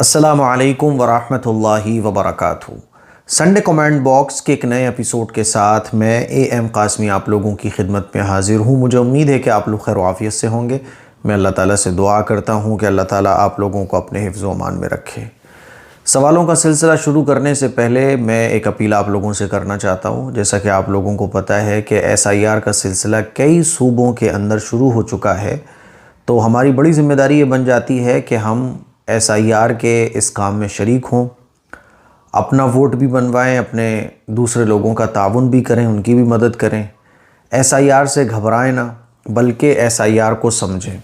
अस्सलामु अलैकुम वरहमतुल्लाहि वबरकातुहू। संडे कमेंट बॉक्स के एक नए एपिसोड के साथ मैं एम कासमी आप लोगों की खिदमत में हाजिर हूँ। मुझे उम्मीद है कि आप लोग खैर आफियत से होंगे। मैं अल्लाह ताला से दुआ करता हूँ कि अल्लाह ताला आप लोगों को अपने हिफ्ज़ व अमान में रखे। सवालों का सिलसिला शुरू करने से पहले मैं एक अपील आप लोगों से करना चाहता हूँ। जैसा कि आप लोगों को पता है कि SIR का सिलसिला कई सूबों के अंदर शुरू हो चुका है, तो हमारी बड़ी ज़िम्मेदारी ये बन जाती है कि हम SIR के इस काम में शरीक हों, अपना वोट भी बनवाएं, अपने दूसरे लोगों का ताउन भी करें, उनकी भी मदद करें। SIR से घबराएं ना, बल्कि SIR को समझें।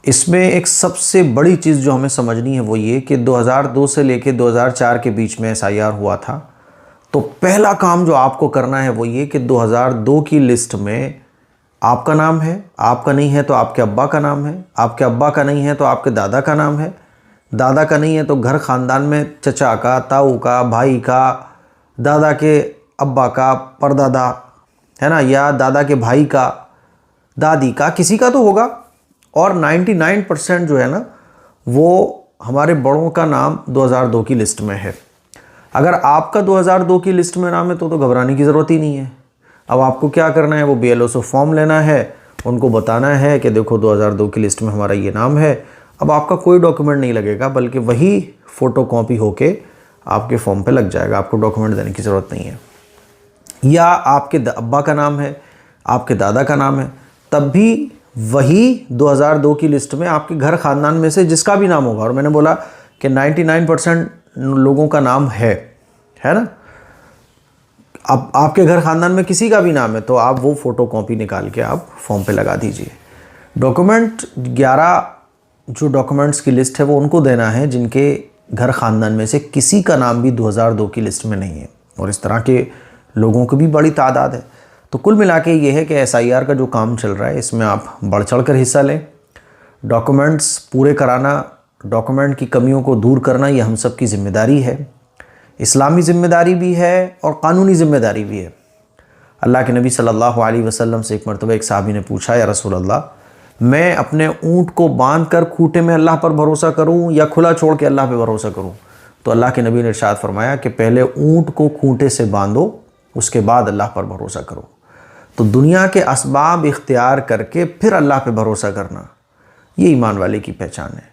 इसमें एक सबसे बड़ी चीज़ जो हमें समझनी है वो ये कि 2002 से लेकर 2004 के बीच में SIR हुआ था। तो पहला काम जो आपको करना है वो ये कि 2002 की लिस्ट में आपका नाम है, आपका नहीं है तो आपके अब्बा का नाम है, आपके अब्बा का नहीं है तो आपके दादा का नाम है, दादा का नहीं है तो घर ख़ानदान में चचा का, ताऊ का, भाई का, दादा के अब्बा का, परदादा है ना, या दादा के भाई का, दादी का, किसी का तो होगा। और 99% जो है ना वो हमारे बड़ों का नाम 2002 की लिस्ट में है। अगर आपका 2002 की लिस्ट में नाम है तो घबराने की ज़रूरत ही नहीं है। अब आपको क्या करना है, वो BLO से फॉर्म लेना है, उनको बताना है कि देखो 2002 की लिस्ट में हमारा ये नाम है। अब आपका कोई डॉक्यूमेंट नहीं लगेगा, बल्कि वही फ़ोटो कॉपी होके आपके फॉर्म पे लग जाएगा, आपको डॉक्यूमेंट देने की ज़रूरत नहीं है। या आपके अब्बा का नाम है, आपके दादा का नाम है, तब भी वही 2002 की लिस्ट में आपके घर ख़ानदान में से जिसका भी नाम होगा। और मैंने बोला कि 99% लोगों का नाम है ना। अब आपके घर ख़ानदान में किसी का भी नाम है तो आप वो फ़ोटो कॉपी निकाल के आप फॉर्म पे लगा दीजिए। डॉक्यूमेंट 11 जो डॉक्यूमेंट्स की लिस्ट है वो उनको देना है जिनके घर ख़ानदान में से किसी का नाम भी 2002 की लिस्ट में नहीं है। और इस तरह के लोगों की भी बड़ी तादाद है। तो कुल मिला के ये है कि SIR का जो काम चल रहा है इसमें आप बढ़ चढ़ कर हिस्सा लें। डॉक्यूमेंट्स पूरे कराना, डॉक्यूमेंट की कमियों को दूर करना, ये हम सब की ज़िम्मेदारी है। इस्लामी ज़िम्मेदारी भी है और क़ानूनी ज़िम्मेदारी भी है। अल्लाह के नबी सल्लल्लाहु अलैहि वसल्लम से एक मरतबा एक साहबी ने पूछा, या रसूल अल्लाह, मैं अपने ऊँट को बांध कर खूंटे में अल्लाह पर भरोसा करूँ या खुला छोड़ के अल्लाह पर भरोसा करूँ? तो अल्लाह के नबी ने इरशाद फरमाया कि पहले ऊँट को खूंटे से बांधो, उसके बाद अल्लाह पर भरोसा करो। तो दुनिया के असबाब इख्तियार करके फिर अल्लाह पे भरोसा करना, ये ईमान वाले की पहचान है।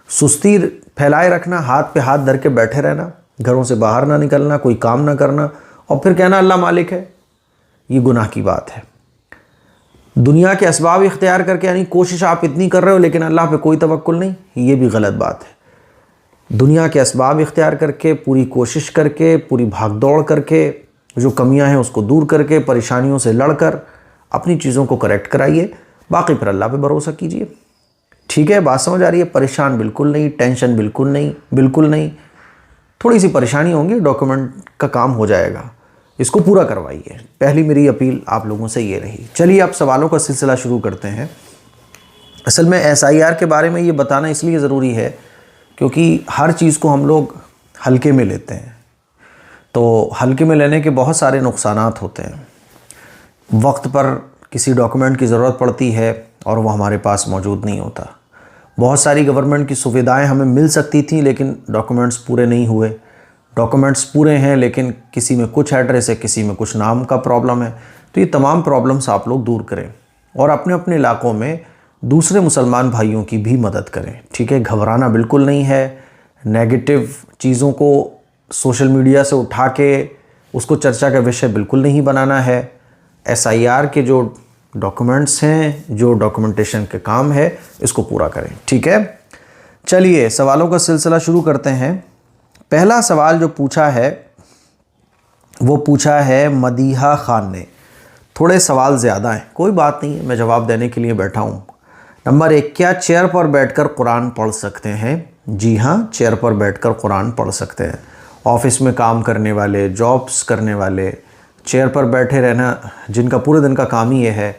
सुस्ती फैलाए रखना, हाथ पे हाथ धर के बैठे रहना, घरों से बाहर ना निकलना, कोई काम ना करना और फिर कहना अल्लाह मालिक है, ये गुनाह की बात है। दुनिया के असबाब इख्तियार करके यानी कोशिश आप इतनी कर रहे हो लेकिन अल्लाह पे कोई तवक्कुल नहीं, ये भी गलत बात है। दुनिया के असबाब इख्तियार करके, पूरी कोशिश करके, पूरी भागदौड़ करके, जो कमियां हैं उसको दूर करके, परेशानियों से लड़कर अपनी चीज़ों को करेक्ट कराइए, बाकी फिर अल्लाह पे भरोसा कीजिए। ठीक है, बात समझ आ रही है? परेशान बिल्कुल नहीं, टेंशन बिल्कुल नहीं, बिल्कुल नहीं। थोड़ी सी परेशानी होंगी, डॉक्यूमेंट का काम हो जाएगा, इसको पूरा करवाइए। पहली मेरी अपील आप लोगों से ये रही। चलिए अब सवालों का सिलसिला शुरू करते हैं। असल में SIR के बारे में ये बताना इसलिए ज़रूरी है क्योंकि हर चीज़ को हम लोग हल्के में लेते हैं। तो हल्के में लेने के बहुत सारे नुकसानात होते हैं। वक्त पर किसी डॉक्यूमेंट की ज़रूरत पड़ती है और वो हमारे पास मौजूद नहीं होता। बहुत सारी गवर्नमेंट की सुविधाएं हमें मिल सकती थी लेकिन डॉक्यूमेंट्स पूरे नहीं हुए। डॉक्यूमेंट्स पूरे हैं लेकिन किसी में कुछ एड्रेस है, किसी में कुछ नाम का प्रॉब्लम है। तो ये तमाम प्रॉब्लम्स आप लोग दूर करें और अपने अपने इलाक़ों में दूसरे मुसलमान भाइयों की भी मदद करें। ठीक है, घबराना बिल्कुल नहीं है। नेगेटिव चीज़ों को सोशल मीडिया से उठा के उसको चर्चा का विषय बिल्कुल नहीं बनाना है। SIR के जो डॉक्यूमेंट्स हैं, जो डॉक्यूमेंटेशन के काम है, इसको पूरा करें। ठीक है, चलिए सवालों का सिलसिला शुरू करते हैं। पहला सवाल जो पूछा है वो पूछा है मदीहा खान ने। थोड़े सवाल ज़्यादा हैं, कोई बात नहीं है, मैं जवाब देने के लिए बैठा हूँ। नंबर 1, क्या चेयर पर बैठकर कुरान पढ़ सकते हैं? जी हाँ, चेयर पर बैठकर कुरान पढ़ सकते हैं। ऑफिस में काम करने वाले, जॉब्स करने वाले, चेयर पर बैठे रहना जिनका पूरे दिन का काम ही ये है,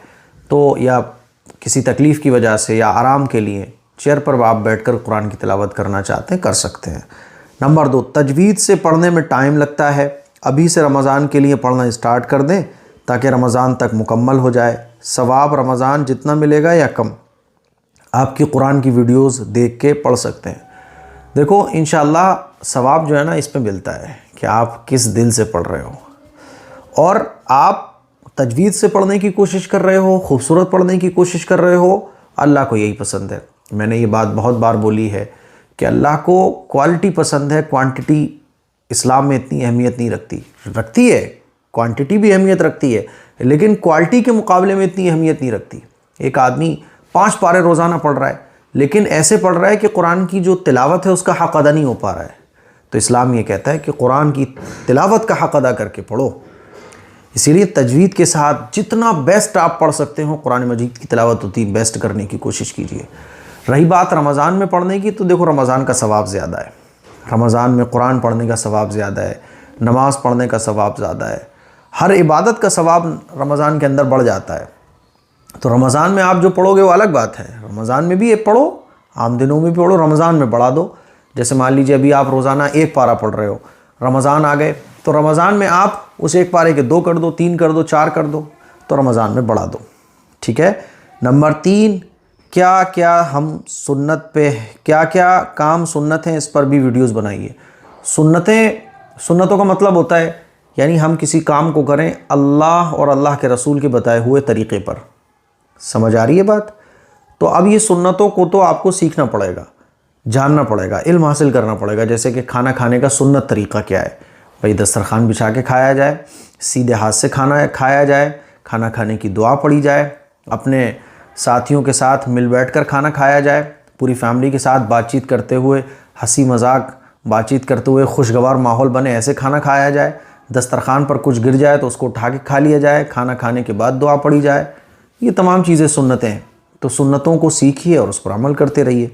तो या किसी तकलीफ़ की वजह से या आराम के लिए चेयर पर आप बैठकर कुरान की तिलावत करना चाहते हैं, कर सकते हैं। नंबर 2, तजवीद से पढ़ने में टाइम लगता है, अभी से रमज़ान के लिए पढ़ना स्टार्ट कर दें ताकि रमज़ान तक मुकम्मल हो जाए। सवाब रमज़ान जितना मिलेगा या कम, आपकी कुरान की वीडियोस देख के पढ़ सकते हैं। देखो इंशाअल्लाह सवाब जो है ना इस पे मिलता है कि आप किस दिल से पढ़ रहे हो, और आप तजवीद से पढ़ने की कोशिश कर रहे हो, खूबसूरत पढ़ने की कोशिश कर रहे हो, अल्लाह को यही पसंद है। मैंने ये बात बहुत बार बोली है कि अल्लाह को क्वालिटी पसंद है, क्वांटिटी इस्लाम में इतनी अहमियत नहीं रखती है, क्वांटिटी भी अहमियत रखती है लेकिन क्वालिटी के मुकाबले में इतनी अहमियत नहीं रखती। एक आदमी 5 पारे रोज़ाना पढ़ रहा है लेकिन ऐसे पढ़ रहा है कि कुरान की जो तिलावत है उसका हक़ अदा नहीं हो पा रहा है, तो इस्लाम ये कहता है कि कुरान की तिलावत का हक़ अदा करके पढ़ो। इसीलिए तजवीद के साथ जितना बेस्ट आप पढ़ सकते हो, कुरान मजीद की तिलावत होती है, बेस्ट करने की कोशिश कीजिए। रही बात रमज़ान में पढ़ने की, तो देखो रमज़ान का सवाब ज़्यादा है, रमज़ान में कुरान पढ़ने का सवाब ज़्यादा है, नमाज़ पढ़ने का सवाब ज़्यादा है, हर इबादत का सवाब रमज़ान के अंदर बढ़ जाता है। तो रमज़ान में आप जो पढ़ोगे वो अलग बात है, रमज़ान में भी ये पढ़ो, आम दिनों में भी पढ़ो, रमज़ान में बढ़ा दो। जैसे मान लीजिए अभी आप रोज़ाना 1 पारा पढ़ रहे हो, रमज़ान आ गए तो रमज़ान में आप उस 1 पारे के 2 कर दो, 3 कर दो, 4 कर दो, तो रमज़ान में बढ़ा दो। ठीक है। नंबर 3, क्या क्या हम सुन्नत पे, क्या क्या काम सुन्नत हैं, इस पर भी वीडियोस बनाइए। सुन्नतों का मतलब होता है यानी हम किसी काम को करें अल्लाह और अल्लाह के रसूल के बताए हुए तरीक़े पर। समझ आ रही है बात? तो अब ये सुन्नतों को तो आपको सीखना पड़ेगा, जानना पड़ेगा, इल्म हासिल करना पड़ेगा। जैसे कि खाना खाने का सुन्नत तरीक़ा क्या है, भाई दस्तरखान बिछा के खाया जाए, सीधे हाथ से खाना खाया जाए, खाना खाने की दुआ पढ़ी जाए, अपने साथियों के साथ मिल बैठ कर खाना खाया जाए, पूरी फैमिली के साथ बातचीत करते हुए, हंसी मजाक बातचीत करते हुए खुशगवार माहौल बने, ऐसे खाना खाया जाए। दस्तरखान पर कुछ गिर जाए तो उसको उठा के खा लिया जाए, खाना खाने के बाद दुआ पढ़ी जाए। ये तमाम चीज़ें सुन्नतें हैं, तो सुन्नतों को सीखिए और उस पर अमल करते रहिए।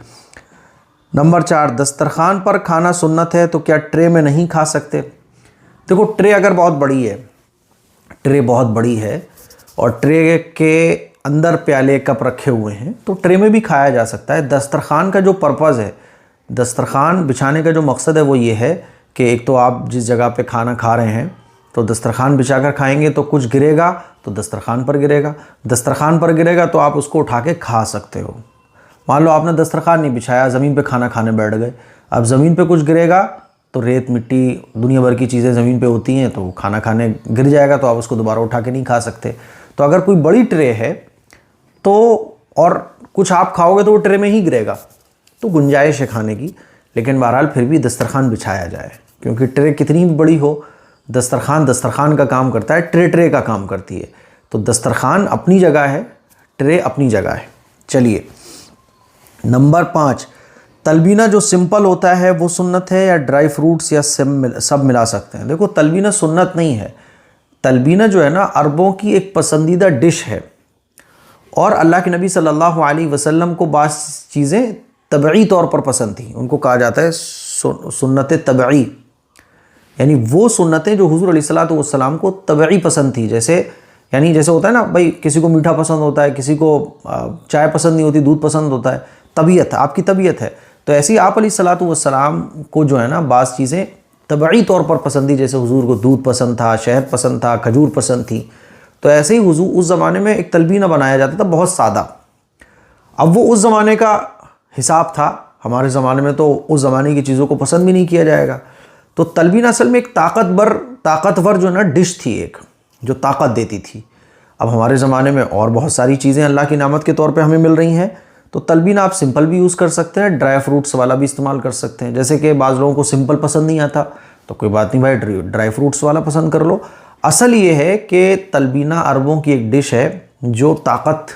नंबर 4, दस्तरखान पर खाना सुन्नत है तो क्या ट्रे में नहीं खा सकते? देखो ट्रे अगर बहुत बड़ी है, ट्रे बहुत बड़ी है और ट्रे के अंदर प्याले कप रखे हुए हैं तो ट्रे में भी खाया जा सकता है। दस्तरखान का जो पर्पज़ है, दस्तरखान बिछाने का जो मकसद है वो ये है कि एक तो आप जिस जगह पे खाना खा रहे हैं तो दस्तरखान बिछा कर खाएंगे तो कुछ गिरेगा तो दस्तरखान पर गिरेगा, दस्तरखान पर गिरेगा तो आप उसको उठा के खा सकते हो। मान लो आपने दस्तरखान नहीं बिछाया, ज़मीन पे खाना खाने बैठ गए, अब ज़मीन पे कुछ गिरेगा तो रेत मिट्टी दुनिया भर की चीज़ें ज़मीन पे होती हैं, तो खाना खाने गिर जाएगा तो आप उसको दोबारा उठा के नहीं खा सकते। तो अगर कोई बड़ी ट्रे है तो और कुछ आप खाओगे तो वो ट्रे में ही गिरेगा, तो गुंजाइश है खाने की, लेकिन बहरहाल फिर भी दस्तरखान बिछाया जाए, क्योंकि ट्रे कितनी भी बड़ी हो, दस्तरखान का काम करता है, ट्रे का काम करती है। तो दस्तरखान अपनी जगह है, ट्रे अपनी जगह है। चलिए नंबर 5, तलबीना जो सिंपल होता है वो सुन्नत है या ड्राई फ्रूट्स या सब मिला सकते हैं? देखो तलबीना सुन्नत नहीं है, तलबीना जो है ना अरबों की एक पसंदीदा डिश है और अल्लाह के नबी सल्लल्लाहु अलैहि वसल्लम को बाज़ चीज़ें तबई तौर पर पसंद थी, उनको कहा जाता है सुन्नत तबई, यानी वो सुन्नतें जो हुज़ूर अलैहिस्सलातु वस्सलाम को तबई पसंद थी। जैसे होता है ना भाई, किसी को मीठा पसंद होता है, किसी को चाय पसंद नहीं होती, दूध पसंद होता है, तबीयत, आपकी तबीयत है। तो ऐसे ही आप अलैहिस्सलातु वस्सलाम को जो है ना बाज़ चीज़ें तबई तौर पर पसंद थी। जैसे हुज़ूर को दूध पसंद था, शहद पसंद था, खजूर पसंद थी। तो ऐसे ही हुज़ूर उस ज़माने में एक तलबीना बनाया जाता था बहुत सादा। अब वो उस ज़माने का हिसाब था, हमारे ज़माने में तो उस ज़माने की चीज़ों को पसंद भी नहीं किया जाएगा। तो तलबीना असल में एक ताकतवर जो ना डिश थी, एक जो ताकत देती थी। अब हमारे ज़माने में और बहुत सारी चीज़ें अल्लाह की नेमत के तौर पे हमें मिल रही हैं, तो तलबीना आप सिंपल भी यूज़ कर सकते हैं, ड्राई फ्रूट्स वाला भी इस्तेमाल कर सकते हैं। जैसे कि बाज़ लोगों को सिंपल पसंद नहीं आता तो कोई बात नहीं भाई, ड्राई फ्रूट्स वाला पसंद कर लो। असल ये है कि तलबीना अरबों की एक डिश है जो ताकत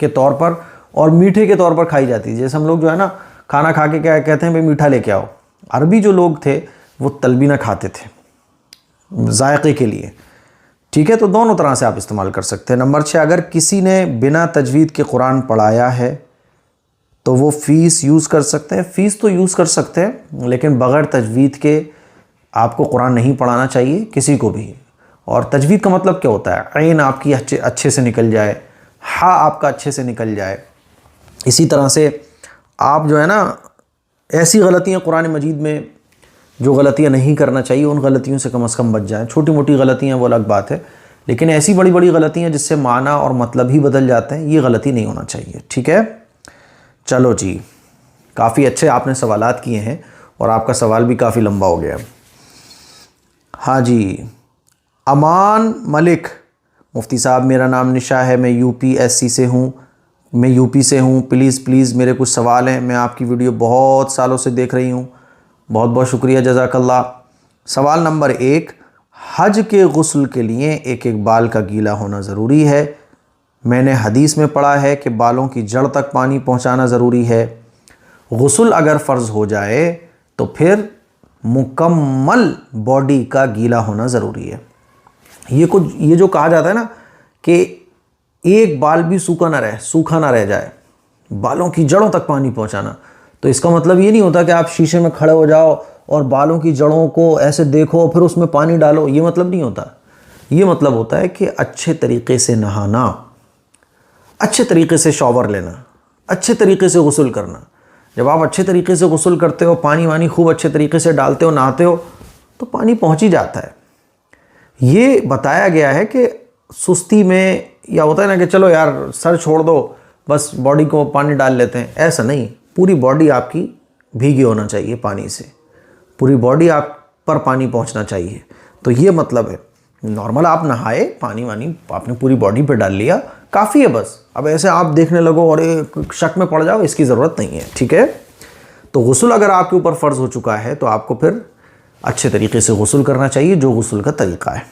के तौर पर और मीठे के तौर पर खाई जाती है। जैसे हम लोग जो है ना खाना खा के क्या कहते हैं, भाई मीठा लेके आओ, अरबी जो लोग थे वो तलबीना खाते थे जायके के लिए। ठीक है, तो दोनों तरह से आप इस्तेमाल कर सकते हैं। नंबर 6, अगर किसी ने बिना तजवीद के कुरान पढ़ाया है तो वो फ़ीस यूज़ कर सकते हैं? फ़ीस तो यूज़ कर सकते हैं, लेकिन बग़ैर तजवीद के आपको कुरान नहीं पढ़ाना चाहिए किसी को भी। और तजवीद का मतलब क्या होता है? ऐन आपकी अच्छे से निकल जाए, हा आपका अच्छे से निकल जाए। इसी तरह से आप जो है ना ऐसी गलतियाँ कुरान मजीद में जो गलतियाँ नहीं करना चाहिए, उन गलतियों से कम बच जाएं। छोटी मोटी गलतियाँ वो अलग बात है, लेकिन ऐसी बड़ी बड़ी गलतियाँ जिससे माना और मतलब ही बदल जाते हैं, ये गलती नहीं होना चाहिए। ठीक है, चलो जी, काफ़ी अच्छे आपने सवालात किए हैं और आपका सवाल भी काफ़ी लंबा हो गया। हाँ जी, अमान मलिक, मुफ्ती साहब मेरा नाम निशा है, मैं यूपी से हूँ, प्लीज़ मेरे कुछ सवाल हैं। मैं आपकी वीडियो बहुत सालों से देख रही हूँ, बहुत बहुत शुक्रिया, जज़ाकल्लाह। सवाल नंबर 1, हज के गुस्ल के लिए एक एक बाल का गीला होना ज़रूरी है। मैंने हदीस में पढ़ा है कि बालों की जड़ तक पानी पहुँचाना ज़रूरी है। गुस्ल अगर फ़र्ज़ हो जाए तो फिर मुकम्मल बॉडी का गीला होना ज़रूरी है। ये जो कहा जाता है ना कि एक बाल भी सूखा ना रह जाए, बालों की जड़ों तक पानी पहुंचाना, तो इसका मतलब ये नहीं होता कि आप शीशे में खड़े हो जाओ और बालों की जड़ों को ऐसे देखो फिर उसमें पानी डालो, ये मतलब नहीं होता। ये मतलब होता है कि अच्छे तरीके से नहाना, अच्छे तरीके से शॉवर लेना, अच्छे तरीके से गुस्ल करना। जब आप अच्छे तरीके से गुस्ल करते हो, पानी वानी खूब अच्छे तरीके से डालते हो, नहाते हो, तो पानी पहुंच ही जाता है। ये बताया गया है कि सुस्ती में या होता है ना कि चलो यार सर छोड़ दो, बस बॉडी को पानी डाल लेते हैं, ऐसा नहीं। पूरी बॉडी आपकी भीगी होना चाहिए पानी से, पूरी बॉडी आप पर पानी पहुंचना चाहिए। तो ये मतलब है, नॉर्मल आप नहाए, पानी वानी आपने पूरी बॉडी पे डाल लिया, काफ़ी है बस। अब ऐसे आप देखने लगो और शक में पड़ जाओ, इसकी ज़रूरत नहीं है, ठीक है। तो गुस्ल अगर आपके ऊपर फ़र्ज़ हो चुका है तो आपको फिर अच्छे तरीके से गुस्ल करना चाहिए, जो गुस्ल का तरीक़ा है।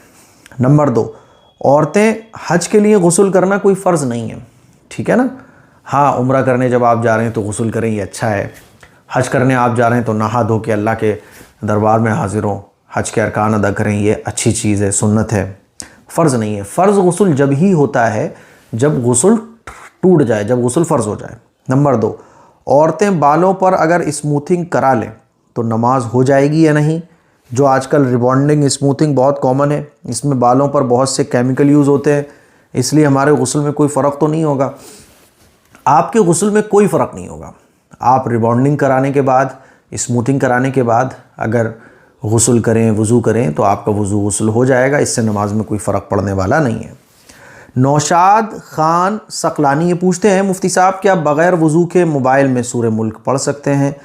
नंबर 2, औरतें हज के लिए गुस्ल करना कोई फ़र्ज़ नहीं है, ठीक है ना। हाँ, उम्रा करने जब आप जा रहे हैं तो गुस्ल करें, ये अच्छा है। हज करने आप जा रहे हैं तो नहा धो के अल्लाह के दरबार में हाजिर हों, हज के अरकान अदा करें, ये अच्छी चीज़ है, सुन्नत है, फ़र्ज़ नहीं है। फ़र्ज़ गुस्ल जब ही होता है जब गुस्ल टूट जाए, जब गुस्ल फ़र्ज़ हो जाए। नंबर 2, औरतें बालों पर अगर स्मूथिंग करा लें तो नमाज हो जाएगी या नहीं। जो आजकल रिबॉन्डिंग स्मूथिंग बहुत कॉमन है, इसमें बालों पर बहुत से केमिकल यूज़ होते हैं, इसलिए हमारे गुस्ल में कोई फ़र्क तो नहीं होगा। आपके गुस्ल में कोई फ़र्क नहीं होगा। आप रिबॉन्डिंग कराने के बाद, स्मूथिंग कराने के बाद अगर गुस्ल करें, वज़ू करें, तो आपका वज़ू गुस्ल हो जाएगा, इससे नमाज में कोई फ़र्क पड़ने वाला नहीं है। नौशाद खान सकलानी ये पूछते हैं, मुफ्ती साहब क्या बग़ैर वज़ू के मोबाइल में सूरह मुल्क पढ़ सकते हैं?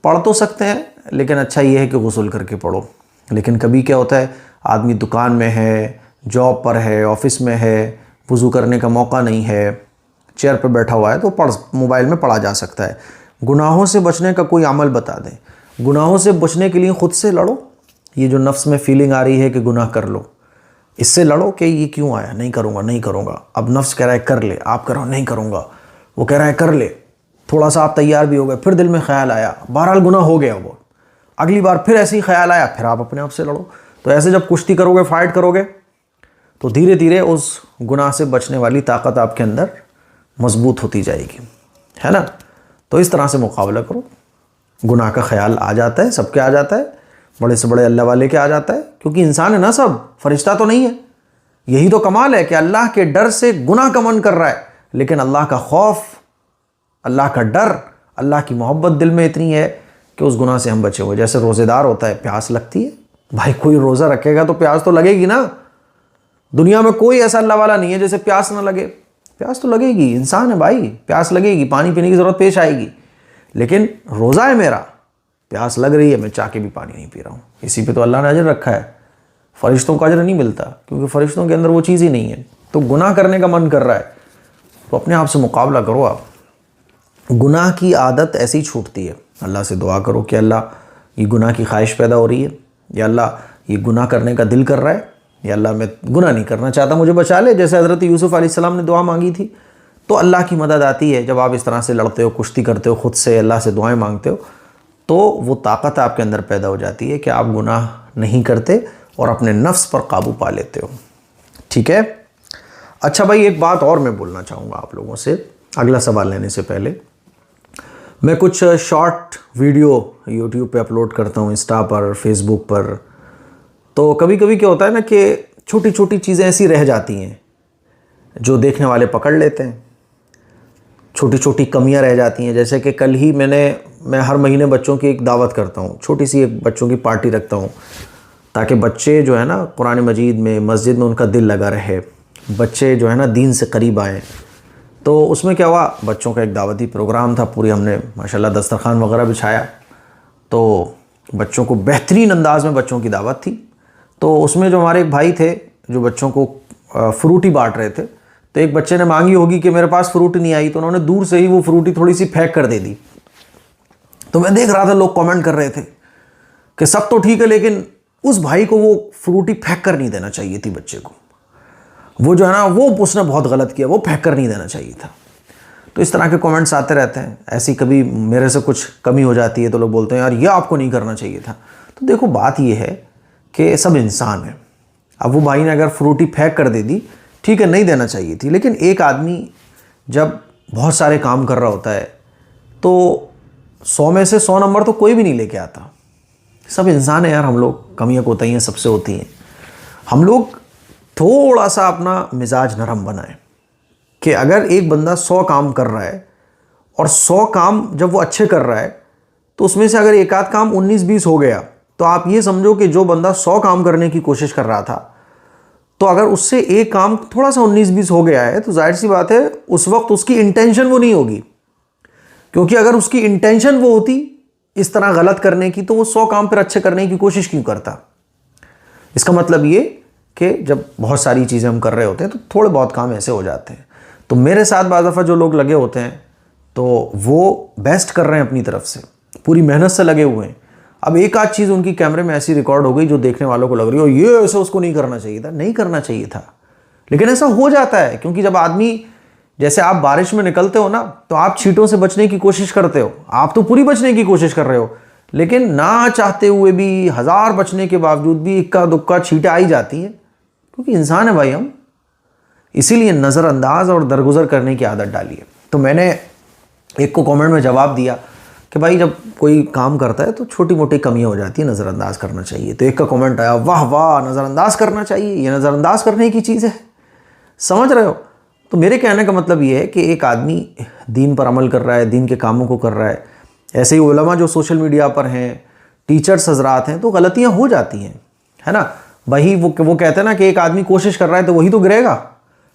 पढ़ तो सकते हैं, लेकिन अच्छा ये है कि गुस्ल करके पढ़ो। लेकिन कभी क्या होता है, आदमी दुकान में है, जॉब पर है, ऑफिस में है, वज़ू करने का मौका नहीं है, चेयर पर बैठा हुआ है, तो मोबाइल में पढ़ा जा सकता है। गुनाहों से बचने का कोई अमल बता दें। गुनाहों से बचने के लिए ख़ुद से लड़ो। ये जो नफ्स में फीलिंग आ रही है कि गुनाह कर लो, इससे लड़ो कि ये क्यों आया, नहीं करूँगा। अब नफ्स कह रहा है कर ले, आप कह रहे हो नहीं करूँगा, वो कह रहा है कर ले, थोड़ा सा आप तैयार भी हो गए, फिर दिल में ख्याल आया, बहरहाल गुनाह हो गया वो, अगली बार फिर ऐसे ही ख्याल आया, फिर आप अपने आप से लड़ो। तो ऐसे जब कुश्ती करोगे, फाइट करोगे, तो धीरे धीरे उस गुनाह से बचने वाली ताकत आपके अंदर मजबूत होती जाएगी, है ना। तो इस तरह से मुकाबला करो। गुनाह का ख्याल आ जाता है, सबके आ जाता है, बड़े से बड़े अल्लाह वाले के आ जाता है, क्योंकि इंसान है ना, सब फरिश्ता तो नहीं है। यही तो कमाल है कि अल्लाह के डर से गुनाह का मन कर रहा है, लेकिन अल्लाह का खौफ, अल्लाह का डर, अल्लाह की मोहब्बत दिल में इतनी है कि उस गुनाह से हम बचे हुए। जैसे रोज़ेदार होता है, प्यास लगती है, भाई कोई रोज़ा रखेगा तो प्यास तो लगेगी ना। दुनिया में कोई ऐसा अल्लाह वाला नहीं है जैसे प्यास ना लगे, प्यास तो लगेगी, इंसान है भाई, प्यास लगेगी, पानी पीने की ज़रूरत पेश आएगी। लेकिन रोज़ा है मेरा, प्यास लग रही है, मैं चाह के भी पानी नहीं पी रहा हूँ, इसी पे तो अल्लाह ने अजर रखा है। फरिश्तों का अजर नहीं मिलता, क्योंकि फरिश्तों के अंदर वो चीज़ ही नहीं है। तो गुनाह करने का मन कर रहा है, तो अपने आप से मुकाबला करो। आप गुनाह की आदत ऐसी ही छूटती है। अल्लाह से दुआ करो कि अल्लाह, ये गुनाह की ख्वाहिश पैदा हो रही है, या अल्लाह ये गुनाह करने का दिल कर रहा है, या अल्लाह मैं गुनाह नहीं करना चाहता, मुझे बचा ले। जैसे हज़रत यूसुफ़ अलैहिस्सलाम ने दुआ मांगी थी, तो अल्लाह की मदद आती है जब आप इस तरह से लड़ते हो, कुश्ती करते हो, ख़ुद से अल्लाह से दुआएं मांगते हो, तो वो ताकत आपके अंदर पैदा हो जाती है कि आप गुनाह नहीं करते और अपने नफ्स पर काबू पा लेते हो, ठीक है। अच्छा भाई, एक बात और मैं बोलना चाहूँगा आप लोगों से, अगला सवाल लेने से पहले। मैं कुछ शॉर्ट वीडियो यूट्यूब पे अपलोड करता हूँ, इंस्टा पर, फेसबुक पर। तो कभी कभी क्या होता है ना कि छोटी छोटी चीज़ें ऐसी रह जाती हैं जो देखने वाले पकड़ लेते हैं, छोटी छोटी कमियां रह जाती हैं। जैसे कि कल ही मैं हर महीने बच्चों की एक दावत करता हूँ, छोटी सी एक बच्चों की पार्टी रखता हूँ, ताकि बच्चे जो है ना कुरान मजीद में, मस्जिद में उनका दिल लगा रहे, बच्चे जो है ना दीन से करीब आएँ। तो उसमें क्या हुआ, बच्चों का एक दावती प्रोग्राम था, पूरी हमने माशाल्लाह दस्तरखान वगैरह बिछाया, तो बच्चों को बेहतरीन अंदाज में बच्चों की दावत थी। तो उसमें जो हमारे एक भाई थे जो बच्चों को फ्रूटी बांट रहे थे, तो एक बच्चे ने मांगी होगी कि मेरे पास फ्रूटी नहीं आई, तो उन्होंने दूर से ही वो फ्रूटी थोड़ी सी फेंक कर दे दी। तो मैं देख रहा था लोग कमेंट कर रहे थे कि सब तो ठीक है, लेकिन उस भाई को वो फ्रूटी फेंक कर नहीं देना चाहिए थी बच्चे को, वो जो है ना वो उसने बहुत गलत किया, वो फेंक कर नहीं देना चाहिए था। तो इस तरह के कमेंट्स आते रहते हैं। ऐसी कभी मेरे से कुछ कमी हो जाती है तो लोग बोलते हैं यार ये आपको नहीं करना चाहिए था। तो देखो बात ये है कि सब इंसान है। अब वो भाई ने अगर फ्रूटी फेंक कर दे दी, ठीक है, नहीं देना चाहिए थी, लेकिन एक आदमी जब बहुत सारे काम कर रहा होता है तो 100 में से 100 नंबर तो कोई भी नहीं लेके आता। सब इंसान है यार, हम लोग, कमियां कोताहियां सबसे होती हैं। हम लोग थोड़ा सा अपना मिजाज नरम बनाएं कि अगर एक बंदा 100 काम कर रहा है और 100 काम जब वो अच्छे कर रहा है तो उसमें से अगर एक आध काम 19-20 हो गया, तो आप ये समझो कि जो बंदा 100 काम करने की कोशिश कर रहा था, तो अगर उससे एक काम थोड़ा सा 19-20 हो गया है, तो जाहिर सी बात है उस वक्त उसकी इंटेंशन वो नहीं होगी। क्योंकि अगर उसकी इंटेंशन वो होती इस तरह गलत करने की, तो वो 100 काम फिर अच्छे करने की कोशिश क्यों करता। इसका मतलब ये कि जब बहुत सारी चीज़ें हम कर रहे होते हैं तो थोड़े बहुत काम ऐसे हो जाते हैं। तो मेरे साथ बाज़ दफ़ा जो लोग लगे होते हैं तो वो बेस्ट कर रहे हैं अपनी तरफ से, पूरी मेहनत से लगे हुए हैं। अब एक आध चीज़ उनकी कैमरे में ऐसी रिकॉर्ड हो गई जो देखने वालों को लग रही हो ये ऐसे उसको नहीं करना चाहिए था, नहीं करना चाहिए था, लेकिन ऐसा हो जाता है। क्योंकि जब आदमी, जैसे आप बारिश में निकलते हो ना, तो आप छींटों से बचने की कोशिश करते हो, आप तो पूरी बचने की कोशिश कर रहे हो, लेकिन ना चाहते हुए भी, 1000 बचने के बावजूद भी इक्का दुक्का छींटें आई जाती हैं, क्योंकि इंसान है भाई हम। इसीलिए नज़रअंदाज और दरगुजर करने की आदत डाली है। तो मैंने एक को कमेंट में जवाब दिया कि भाई जब कोई काम करता है तो छोटी मोटी कमियां हो जाती है, नज़रअंदाज करना चाहिए। तो एक का कमेंट आया, वाह वाह, नज़रअंदाज करना चाहिए, ये नज़रअंदाज करने की चीज़ है, समझ रहे हो। तो मेरे कहने का मतलब ये है कि एक आदमी दीन पर अमल कर रहा है, दीन के कामों को कर रहा है। ऐसे ही उलमा जो सोशल मीडिया पर हैं, टीचर्स हजरात हैं, तो गलतियाँ हो जाती हैं, है ना। वही वो कहते हैं ना कि एक आदमी कोशिश कर रहा है तो वही तो गिरेगा।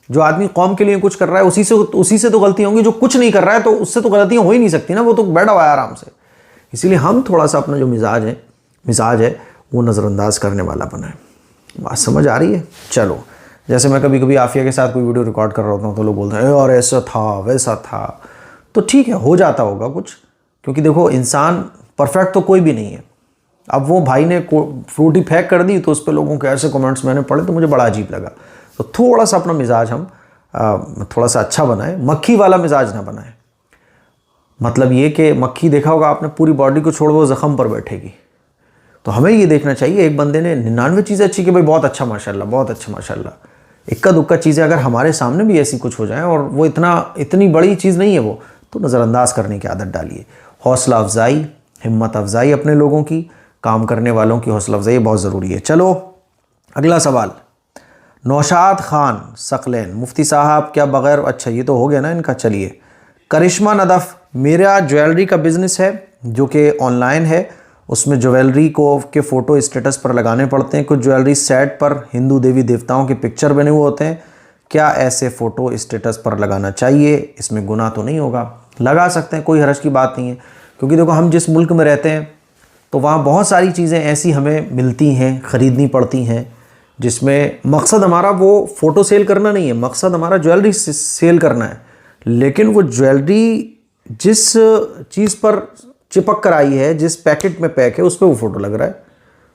जो आदमी कौम के लिए कुछ कर रहा है उसी से तो गलतियाँ होंगी। जो कुछ नहीं कर रहा है तो उससे तो गलतियाँ हो ही नहीं सकती ना, वो तो बैठा हुआ है आराम से। इसीलिए हम थोड़ा सा अपना जो मिजाज है वो नज़रअंदाज करने वाला बनाए। बात समझ आ रही है। चलो, जैसे मैं कभी कभी आफिया के साथ कोई वीडियो रिकॉर्ड कर रहा होता हूँ तो लोग बोलते हैं और ऐसा था वैसा था, तो ठीक है, हो जाता होगा कुछ, क्योंकि देखो इंसान परफेक्ट तो कोई भी नहीं है। अब वो भाई ने फ्रूटी फेंक कर दी तो उस पर लोगों के ऐसे कमेंट्स मैंने पढ़े तो मुझे बड़ा अजीब लगा। तो थोड़ा सा अपना मिजाज हम थोड़ा सा अच्छा बनाएं, मक्खी वाला मिजाज ना बनाएं। मतलब ये कि मक्खी देखा होगा आपने, पूरी बॉडी को छोड़ वो ज़ख़म पर बैठेगी। तो हमें ये देखना चाहिए, एक बंदे ने 99 चीज़ें अच्छी कि भाई बहुत अच्छा माशाल्लाह, बहुत अच्छा माशाल्लाह। इक्का दुक्का चीज़ें अगर हमारे सामने भी ऐसी कुछ हो जाए और वो इतनी बड़ी चीज़ नहीं है वो, तो नज़रअंदाज करने की आदत डालिए। हौसला अफजाई, हिम्मत अफजाई अपने लोगों की, काम करने वालों की हौसला अफजाई बहुत ज़रूरी है। चलो अगला सवाल, नौशाद खान सकलैन, मुफ्ती साहब क्या बग़ैर, अच्छा ये तो हो गया ना इनका। चलिए, करिश्मा नदफ़, मेरा ज्वेलरी का बिज़नेस है जो कि ऑनलाइन है, उसमें ज्वेलरी के फ़ोटो स्टेटस पर लगाने पड़ते हैं। कुछ ज्वेलरी सेट पर हिंदू देवी देवताओं के पिक्चर बने हुए होते हैं, क्या ऐसे फ़ोटो स्टेटस पर लगाना चाहिए? इसमें गुनाह तो नहीं होगा? लगा सकते हैं, कोई हर्ज की बात नहीं है। क्योंकि देखो हम जिस मुल्क में रहते हैं तो वहाँ बहुत सारी चीज़ें ऐसी हमें मिलती हैं, ख़रीदनी पड़ती हैं, जिसमें मकसद हमारा वो फ़ोटो सेल करना नहीं है, मकसद हमारा ज्वेलरी सेल करना है। लेकिन वो ज्वेलरी जिस चीज़ पर चिपक कर आई है, जिस पैकेट में पैक है, उस पर वो फ़ोटो लग रहा है,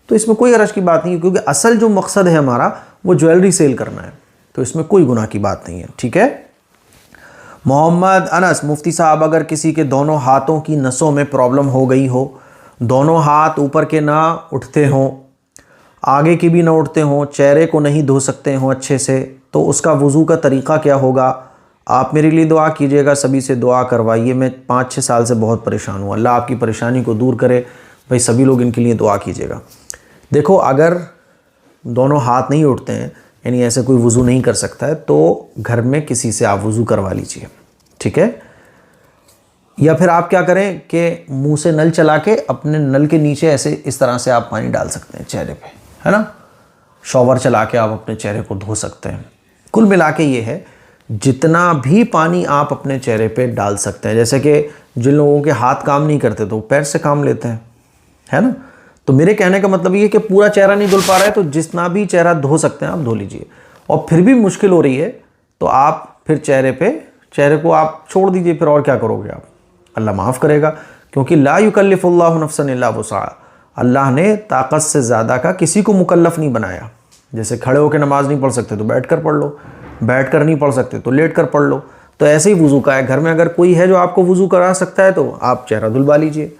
तो इसमें कोई हर्ज की बात नहीं है, क्योंकि असल जो मकसद है हमारा वो ज्वेलरी सेल करना है, तो इसमें कोई गुनाह की बात नहीं है। ठीक है। मोहम्मद अनस, मुफ्ती साहब अगर किसी के दोनों हाथों की नसों में प्रॉब्लम हो गई हो, दोनों हाथ ऊपर के ना उठते हों, आगे की भी ना उठते हों, चेहरे को नहीं धो सकते हों अच्छे से, तो उसका वज़ू का तरीक़ा क्या होगा? आप मेरे लिए दुआ कीजिएगा, सभी से दुआ करवाइए। मैं 5-6 साल से बहुत परेशान हूँ, अल्लाह आपकी परेशानी को दूर करे। भाई सभी लोग इनके लिए दुआ कीजिएगा। देखो, अगर दोनों हाथ नहीं उठते हैं, यानी ऐसे कोई वज़ू नहीं कर सकता है, तो घर में किसी से आप वज़ू करवा लीजिए। ठीक है। या फिर आप क्या करें कि मुंह से नल चला के अपने नल के नीचे ऐसे इस तरह से आप पानी डाल सकते हैं चेहरे पे, है ना। शॉवर चला के आप अपने चेहरे को धो सकते हैं। कुल मिला के ये है, जितना भी पानी आप अपने चेहरे पे डाल सकते हैं, जैसे कि जिन लोगों के हाथ काम नहीं करते तो पैर से काम लेते हैं, है ना। तो मेरे कहने का मतलब ये है कि पूरा चेहरा नहीं धुल पा रहा है तो जितना भी चेहरा धो सकते हैं आप धो लीजिए। और फिर भी मुश्किल हो रही है तो आप फिर चेहरे को आप छोड़ दीजिए, फिर और क्या करोगे आप, अल्लाह माफ़ करेगा। क्योंकि ला युकल्लिफुल्लाहु नफ्सन इल्ला वुसअहा, अल्लाह ने ताकत से ज़्यादा का किसी को मुकल्लफ नहीं बनाया। जैसे खड़े होकर नमाज नहीं पढ़ सकते तो बैठ कर पढ़ लो, बैठ कर नहीं पढ़ सकते तो लेट कर पढ़ लो। तो ऐसे ही वज़ू का है, घर में अगर कोई है जो आपको वज़ू करा सकता है तो आप चेहरा धुलवा लीजिए,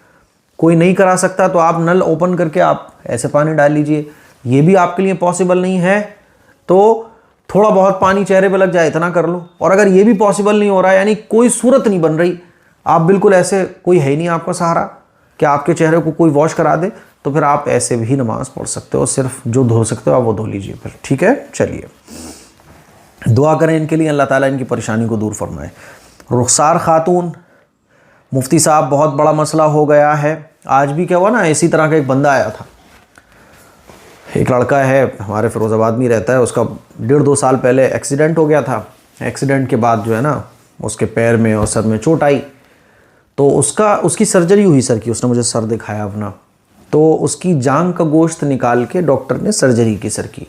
कोई नहीं करा सकता तो आप नल ओपन करके आप ऐसे पानी डाल लीजिए। ये भी आपके लिए पॉसिबल नहीं है तो थोड़ा बहुत पानी चेहरे पे लग जाए इतना कर लो। और अगर ये भी पॉसिबल नहीं हो रहा है, यानी कोई सूरत नहीं बन रही, आप बिल्कुल ऐसे कोई है ही नहीं आपका सहारा कि आपके चेहरे को कोई वॉश करा दे, तो फिर आप ऐसे भी नमाज पढ़ सकते हो, सिर्फ जो धो सकते हो आप वो धो लीजिए फिर, ठीक है। चलिए दुआ करें इनके लिए, अल्लाह ताला इनकी परेशानी को दूर फरमाए। रुखसार खातून, मुफ्ती साहब बहुत बड़ा मसला हो गया है। आज भी क्या हुआ ना, इसी तरह का एक बंदा आया था, एक लड़का है हमारे फिरोज़ाबाद में रहता है, उसका 1.5-2 साल पहले एक्सीडेंट हो गया था। एक्सीडेंट के बाद जो है ना उसके पैर में और सर में चोट आई, तो उसकी सर्जरी हुई सर की। उसने मुझे सर दिखाया अपना, तो उसकी जांघ का गोश्त निकाल के डॉक्टर ने सर्जरी की सर की,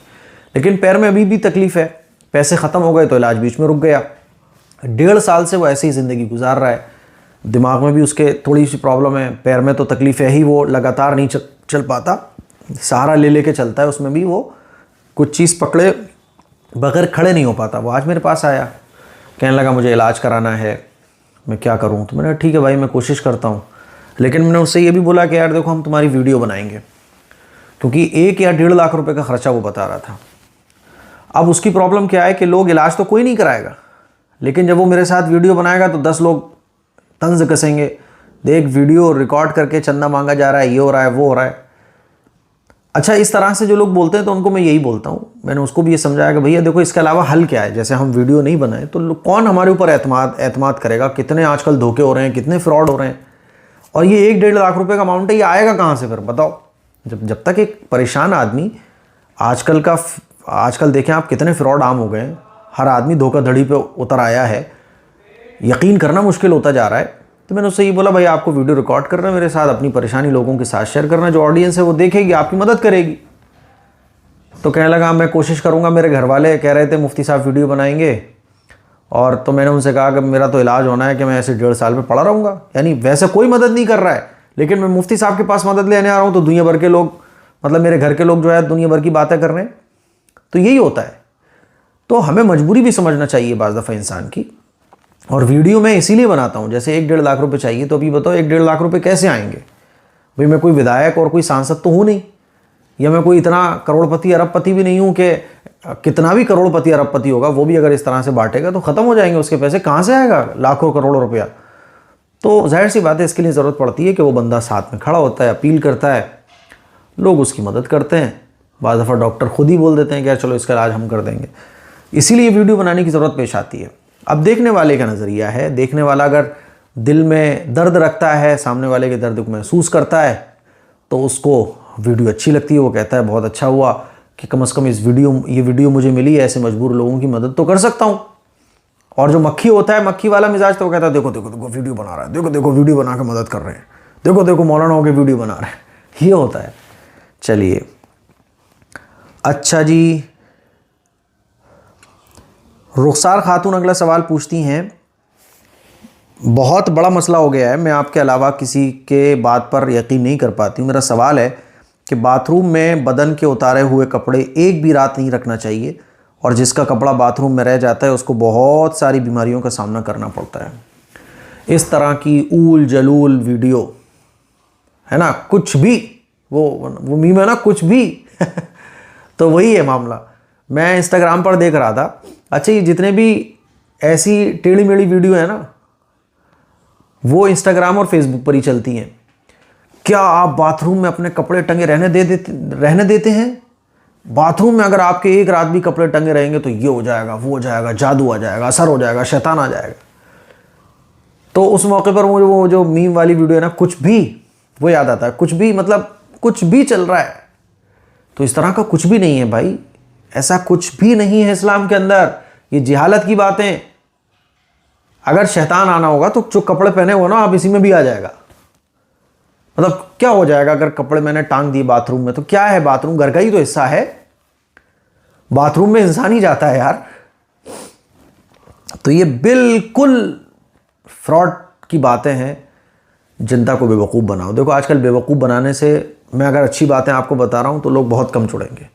लेकिन पैर में अभी भी तकलीफ़ है। पैसे ख़त्म हो गए तो इलाज बीच में रुक गया। 1.5 साल से वो ऐसे ही ज़िंदगी गुजार रहा है। दिमाग में भी उसके थोड़ी सी प्रॉब्लम है, पैर में तो तकलीफ़ है ही, वो लगातार नहीं चल पाता, सहारा ले लेके चलता है, उसमें भी वो कुछ चीज़ पकड़े बगैर खड़े नहीं हो पाता। वो आज मेरे पास आया, कहने लगा मुझे इलाज कराना है, मैं क्या करूं। तो मैंने कहा ठीक है भाई मैं कोशिश करता हूं, लेकिन मैंने उससे ये भी बोला कि यार देखो हम तुम्हारी वीडियो बनाएंगे, क्योंकि 1 या 1.5 लाख रुपए का ख़र्चा वो बता रहा था। अब उसकी प्रॉब्लम क्या है कि लोग, इलाज तो कोई नहीं कराएगा, लेकिन जब वो मेरे साथ वीडियो बनाएगा तो 10 लोग तंज कसेंगे, देख वीडियो रिकॉर्ड करके चंदा मांगा जा रहा है, ये हो रहा है वो हो रहा है। अच्छा, इस तरह से जो लोग बोलते हैं तो उनको मैं यही बोलता हूँ, मैंने उसको भी ये समझाया कि भैया देखो इसके अलावा हल क्या है। जैसे हम वीडियो नहीं बनाए तो कौन हमारे ऊपर एतमाद करेगा। कितने आजकल धोखे हो रहे हैं, कितने फ्रॉड हो रहे हैं, और ये 1-1.5 लाख रुपए का अमाउंट है, ये आएगा कहाँ से फिर बताओ। जब तक एक परेशान आदमी, आजकल देखें आप कितने फ्रॉड आम हो गए हैं, हर आदमी धोखाधड़ी पे उतर आया है, यकीन करना मुश्किल होता जा रहा है। तो मैंने उससे ये बोला भाई आपको वीडियो रिकॉर्ड करना है मेरे साथ, अपनी परेशानी लोगों के साथ शेयर करना, जो ऑडियंस है वो देखेगी, आपकी मदद करेगी। तो कहने लगा मैं कोशिश करूँगा, मेरे घर वाले कह रहे थे मुफ्ती साहब वीडियो बनाएंगे, और तो मैंने उनसे कहा कि मेरा तो इलाज होना है कि मैं ऐसे 1.5 साल में पड़ा रहूँगा। यानी वैसे कोई मदद नहीं कर रहा है, लेकिन मैं मुफ्ती साहब के पास मदद लेने आ रहा हूँ तो दुनिया भर के लोग, मतलब मेरे घर के लोग जो है दुनिया भर की बातें कर रहे हैं। तो यही होता है। तो हमें मजबूरी भी समझना चाहिए बाज़ दफ़ा इंसान की। और वीडियो मैं इसीलिए बनाता हूँ, जैसे 1-1.5 लाख रुपए चाहिए, तो अभी बताओ 1-1.5 लाख रुपए कैसे आएंगे भाई। मैं कोई विधायक और कोई सांसद तो हूँ नहीं, या मैं कोई इतना करोड़पति अरबपति भी नहीं हूँ कि कितना भी करोड़पति अरबपति होगा वो भी अगर इस तरह से बांटेगा तो ख़त्म हो जाएंगे उसके पैसे। कहाँ से आएगा लाखों करोड़ों रुपया। तो जाहिर सी बात है, इसके लिए ज़रूरत पड़ती है कि वो बंदा साथ में खड़ा होता है, अपील करता है, लोग उसकी मदद करते हैं। बाज़ दफ़ा डॉक्टर खुद ही बोल देते हैं कि यार चलो इसका इलाज हम कर देंगे। इसीलिए वीडियो बनाने की ज़रूरत पेश आती है। अब देखने वाले का नज़रिया है, देखने वाला अगर दिल में दर्द रखता है, सामने वाले के दर्द को महसूस करता है, तो उसको वीडियो अच्छी लगती है, वो कहता है बहुत अच्छा हुआ कि कम से कम ये वीडियो मुझे मिली है, ऐसे मजबूर लोगों की मदद तो कर सकता हूँ। और जो मक्खी होता है, मक्खी वाला मिजाज, तो वो कहता है देखो देखो देखो वीडियो बना रहा है, देखो देखो वीडियो बना के मदद कर रहे हैं, देखो देखो मौलाना होकर वीडियो बना रहे हैं, ये होता है। चलिए अच्छा जी, रुखसार खातून अगला सवाल पूछती हैं, बहुत बड़ा मसला हो गया है, मैं आपके अलावा किसी के बात पर यकीन नहीं कर पाती हूँ। मेरा सवाल है कि बाथरूम में बदन के उतारे हुए कपड़े एक भी रात नहीं रखना चाहिए, और जिसका कपड़ा बाथरूम में रह जाता है उसको बहुत सारी बीमारियों का सामना करना पड़ता है। इस तरह की ऊल जलूल वीडियो है ना, कुछ भी वो मीम है ना, कुछ भी तो वही है मामला। मैं इंस्टाग्राम पर देख रहा था, अच्छा ये जितने भी ऐसी टेढ़ी मेढ़ी वीडियो है ना, वो इंस्टाग्राम और फेसबुक पर ही चलती हैं। क्या आप बाथरूम में अपने कपड़े टंगे रहने देते हैं? बाथरूम में अगर आपके एक रात भी कपड़े टंगे रहेंगे तो ये हो जाएगा, वो हो जाएगा, जादू आ जाएगा, असर हो जाएगा, शैतान आ जाएगा। तो उस मौके पर मुझे वो जो मीम वाली वीडियो है ना, कुछ भी, वो याद आता है। कुछ भी मतलब कुछ भी चल रहा है। तो इस तरह का कुछ भी नहीं है भाई, ऐसा कुछ भी नहीं है इस्लाम के अंदर। ये जिहालत की बातें, अगर शैतान आना होगा तो जो कपड़े पहने हो ना आप इसी में भी आ जाएगा। मतलब क्या हो जाएगा अगर कपड़े मैंने टांग दिए बाथरूम में, तो क्या है, बाथरूम घर का ही तो हिस्सा है, बाथरूम में इंसान ही जाता है यार। तो ये बिल्कुल फ्रॉड की बातें हैं, जनता को बेवकूफ़ बनाओ। देखो आजकल बेवकूफ़ बनाने से, मैं अगर अच्छी बातें आपको बता रहा हूँ तो लोग बहुत कम जुड़ेंगे,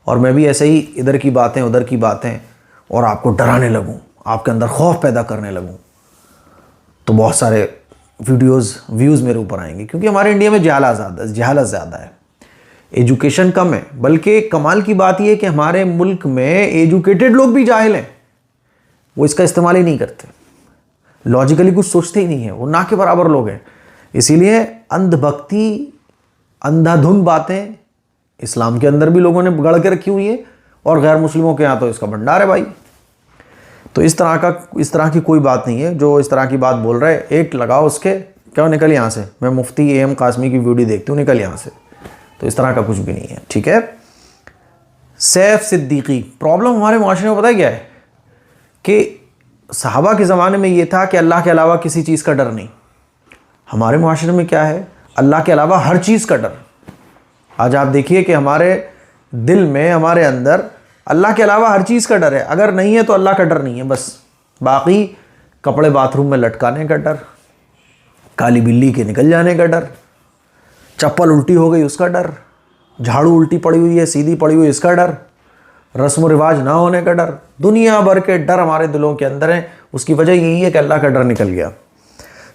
और मैं भी ऐसे ही इधर की बातें उधर की बातें और आपको डराने लगूँ, आपके अंदर खौफ पैदा करने लगूँ, तो बहुत सारे व्यूज़ मेरे ऊपर आएंगे। क्योंकि हमारे इंडिया में जहालत ज़्यादा है, एजुकेशन कम है। बल्कि कमाल की बात यह है कि हमारे मुल्क में एजुकेटेड लोग भी जाहिल हैं, वो इसका इस्तेमाल ही नहीं करते, लॉजिकली कुछ सोचते ही नहीं है, वो ना के बराबर लोग हैं। इसीलिए अंधभक्ति, अंधाधुंध बातें इस्लाम के अंदर भी लोगों ने गढ़ के रखी हुई है, और गैर मुस्लिमों के यहाँ तो इसका भंडार है भाई। तो इस तरह की कोई बात नहीं है। जो इस तरह की बात बोल रहे हैं, एक लगाओ उसके, क्या निकल यहाँ से, मैं मुफ्ती AM कासमी की वीडियो देखती हूँ, निकल यहाँ से। तो इस तरह का कुछ भी नहीं है, ठीक है। सैफ सिद्दीकी, प्रॉब्लम हमारे माशरे में पता है क्या है कि सहाबा के ज़माने में ये था कि अल्लाह के अलावा किसी चीज़ का डर नहीं। हमारे माशरे में क्या है, अल्लाह के अलावा हर चीज़ का डर। आज आप देखिए कि हमारे दिल में, हमारे अंदर अल्लाह के अलावा हर चीज़ का डर है। अगर नहीं है तो अल्लाह का डर नहीं है बस। बाकी कपड़े बाथरूम में लटकाने का डर, काली बिल्ली के निकल जाने का डर, चप्पल उल्टी हो गई उसका डर, झाड़ू उल्टी पड़ी हुई है सीधी पड़ी हुई इसका डर, रस्म रिवाज ना होने का डर, दुनिया भर के डर हमारे दिलों के अंदर हैं। उसकी वजह यही है कि अल्लाह का डर निकल गया।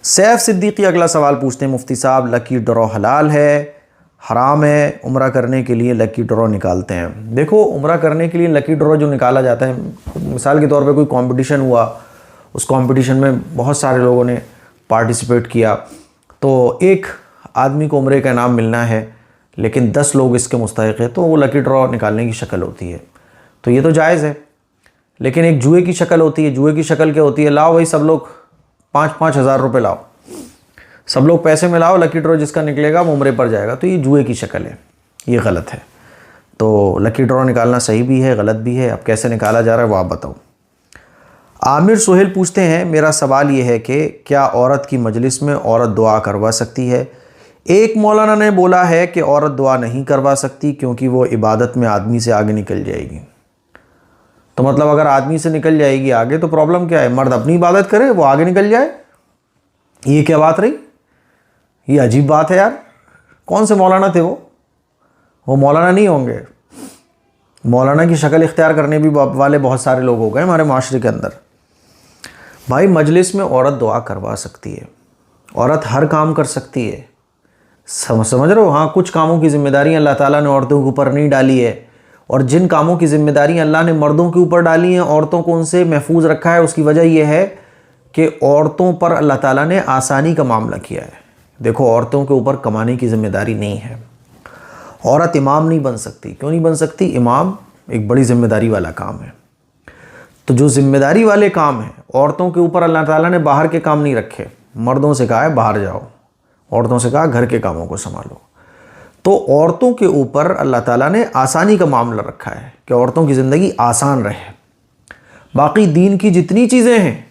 सैफ सिद्दीकी अगला सवाल पूछते हैं, मुफ्ती साहब लकी ड्रॉ हलाल है हराम है? उम्रा करने के लिए लकी ड्रॉ निकालते हैं। देखो उम्रा करने के लिए लकी ड्रॉ जो निकाला जाता है, मिसाल के तौर पे कोई कंपटीशन हुआ, उस कंपटीशन में बहुत सारे लोगों ने पार्टिसिपेट किया, तो एक आदमी को उम्रे का इनाम मिलना है, लेकिन 10 लोग इसके मुस्तहिक है, तो वो लकी ड्रॉ निकालने की शक्ल होती है। तो ये तो जायज़ है। लेकिन एक जुए की शक्ल होती है। जुए की शक्ल क्या होती है, लाओ भाई सब लोग 5-5 हज़ार रुपये लाओ, सब लोग पैसे में लाओ, लकी ड्रॉ जिसका निकलेगा वो उम्रे पर जाएगा। तो ये जुए की शक्ल है, ये गलत है। तो लकी ड्रॉ निकालना सही भी है गलत भी है। अब कैसे निकाला जा रहा है वो आप बताओ। आमिर सोहेल पूछते हैं, मेरा सवाल ये है कि क्या औरत की मजलिस में औरत दुआ करवा सकती है? एक मौलाना ने बोला है कि औरत दुआ नहीं करवा सकती क्योंकि वो इबादत में आदमी से आगे निकल जाएगी। तो मतलब अगर आदमी से निकल जाएगी आगे तो प्रॉब्लम क्या है? मर्द अपनी इबादत करे, वो आगे निकल जाए, ये क्या बात रही? ये अजीब बात है यार। कौन से मौलाना थे वो मौलाना नहीं होंगे। मौलाना की शक्ल इख्तियार करने भी वाले बहुत सारे लोग हो गए हमारे माशरे के अंदर। भाई मजलिस में औरत दुआ करवा सकती है, औरत हर काम कर सकती है। समझ रहे हो? हाँ, कुछ कामों की जिम्मेदारी अल्लाह ताला ने औरतों के ऊपर नहीं डाली है, और जिन कामों की जिम्मेदारी अल्लाह ने मर्दों के ऊपर डाली हैं, औरतों को उनसे महफूज रखा है। उसकी वजह यह है कि औरतों पर अल्लाह ताला ने आसानी का मामला किया है। देखो औरतों के ऊपर कमाने की जिम्मेदारी नहीं है। औरत इमाम नहीं बन सकती। क्यों नहीं बन सकती? इमाम एक बड़ी जिम्मेदारी वाला काम है। तो जो जिम्मेदारी वाले काम हैं औरतों के ऊपर अल्लाह ताला ने बाहर के काम नहीं रखे। मर्दों से कहा है बाहर जाओ, औरतों से कहा घर के कामों को संभालो। तो औरतों के ऊपर अल्लाह ताला ने आसानी का मामला रखा है कि औरतों की ज़िंदगी आसान रहे। बाकी दीन की जितनी चीज़ें हैं,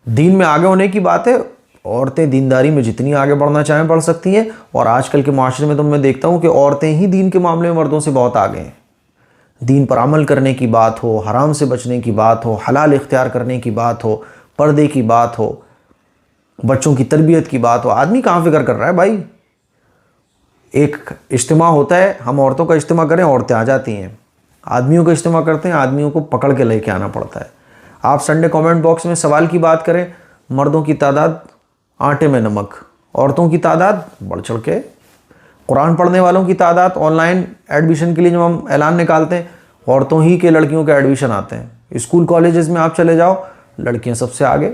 दीन में आगे होने की बात है। औरतें दीनदारी में जितनी आगे बढ़ना चाहें बढ़ सकती हैं। और आजकल के माशरे में तो मैं देखता हूँ कि औरतें ही दीन के मामले में मर्दों से बहुत आगे हैं। दीन पर अमल करने की बात हो, हराम से बचने की बात हो, हलाल इख्तियार करने की बात हो, पर्दे की बात हो, बच्चों की तरबियत की बात हो, आदमी कहाँ फिक्र कर रहा है भाई? एक इज्तिमा होता है, हम औरतों का इज्तिमा करें, औरतें आ जाती हैं। आदमियों का इज्तिमा करते हैं, आदमियों को पकड़ के लेके आना पड़ता है। आप संडे कमेंट बॉक्स में सवाल की बात करें, मर्दों की तादाद आटे में नमक, औरतों की तादाद बढ़ चढ़ के। कुरान पढ़ने वालों की तादाद ऑनलाइन एडमिशन के लिए जब हम ऐलान निकालते हैं, औरतों ही के लड़कियों के एडमिशन आते हैं। स्कूल कॉलेजेस में आप चले जाओ, लड़कियां सबसे आगे।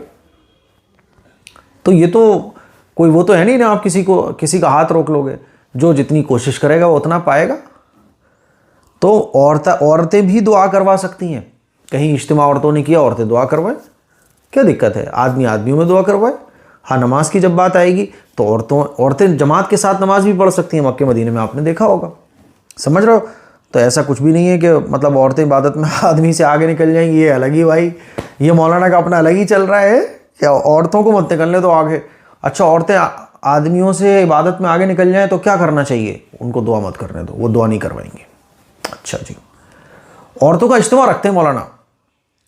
तो ये तो कोई वो तो है नहीं ना आप किसी का हाथ रोक लोगे। जो जितनी कोशिश करेगा वो उतना पाएगा। तो औरतें भी दुआ करवा सकती हैं। कहीं इज्तिमा औरतों ने किया, औरतें दुआ करवाएं, क्या दिक्कत है? आदमी आदमियों में दुआ करवाए। हाँ, नमाज की जब बात आएगी तो औरतें जमात के साथ नमाज भी पढ़ सकती हैं। मक्के मदीने में आपने देखा होगा। समझ रहे हो? तो ऐसा कुछ भी नहीं है कि मतलब औरतें इबादत में आदमी से आगे निकल जाएंगी। ये अलग ही भाई, ये मौलाना का अपना अलग ही चल रहा है। क्या औरतों को मत निकलने तो आगे? अच्छा, औरतें आदमियों से इबादत में आगे निकल जाएं तो क्या करना चाहिए? उनको दुआ मत करने दो, वो दुआ नहीं करवाएंगे। अच्छा जी, औरतों का इज्तिमा रखते हैं मौलाना,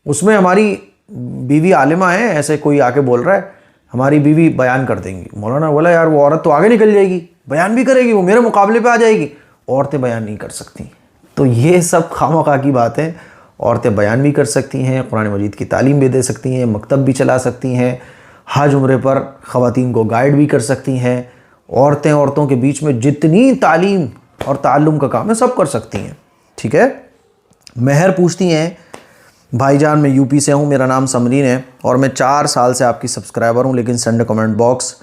उसमें हमारी बीवी आलिमा है, ऐसे कोई आके बोल रहा है हमारी बीवी बयान कर देंगी। मौलाना बोला यार वो औरत तो आगे निकल जाएगी, बयान भी करेगी, वो मेरे मुकाबले पे आ जाएगी। औरतें बयान नहीं कर सकती। तो ये सब खामखा की बात है। औरतें बयान भी कर सकती हैं, कुरान मजीद की तालीम भी दे सकती हैं, मकतब भी चला सकती हैं, हज उम्रे पर ख़वातीन को गाइड भी कर सकती हैं। औरतें औरतों के बीच में जितनी तालीम और ताल्लुम का काम है सब कर सकती हैं। ठीक है। महर पूछती हैं, भाईजान मैं यूपी से हूँ, मेरा नाम समरीन है और मैं 4 साल से आपकी सब्सक्राइबर हूँ, लेकिन संडे कमेंट बॉक्स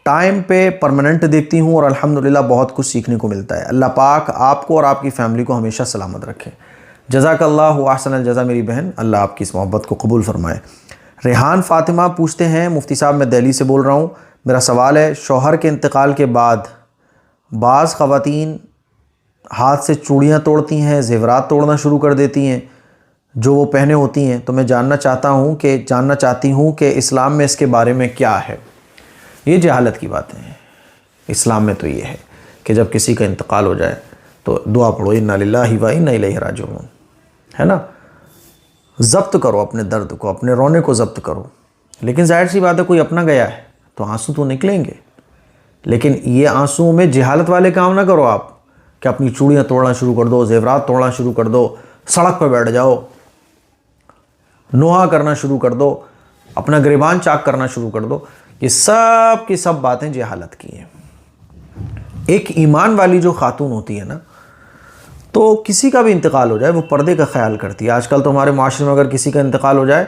टाइम पे परमानेंट देखती हूँ और अल्हम्दुलिल्लाह बहुत कुछ सीखने को मिलता है। अल्लाह पाक आपको और आपकी फ़ैमिली को हमेशा सलामत रखे। जज़ाकल्लाहु अहसनल जज़ा मेरी बहन, अल्लाह आपकी इस मोहब्बत को कबूल फरमाए। रेहान फ़ातिमा पूछते हैं, मुफ्ती साहब मैं दिल्ली से बोल रहा हूँ, मेरा सवाल है शौहर के इंतकाल के बाद बाज़ ख़वातीन हाथ से चूड़ियाँ तोड़ती हैं, ज़ेवरात तोड़ना शुरू कर देती हैं जो वो पहने होती हैं, तो मैं जानना चाहती हूँ कि इस्लाम में इसके बारे में क्या है। ये जहालत की बातें हैं। इस्लाम में तो ये है कि जब किसी का इंतकाल हो जाए तो दुआ पढ़ो, इन्ना लिल्लाहि व इन्ना इलैहि राजिऊन, है ना। ज़ब्त करो अपने दर्द को, अपने रोने को ज़ब्त करो। लेकिन जाहिर सी बात है कोई अपना गया है तो आंसू तो निकलेंगे, लेकिन ये आंसुओं में जहालत वाले काम ना करो आप कि अपनी चूड़ियाँ तोड़ना शुरू कर दो, ज़ेवरात तोड़ना शुरू कर दो, सड़क पर बैठ जाओ, नोहा करना शुरू कर दो, अपना गिरबान चाक करना शुरू कर दो। ये सब की सब बातें जहालत की हैं। एक ईमान वाली जो खातून होती है ना, तो किसी का भी इंतकाल हो जाए वो पर्दे का ख्याल करती है। आजकल तो हमारे माशरे में अगर किसी का इंतकाल हो जाए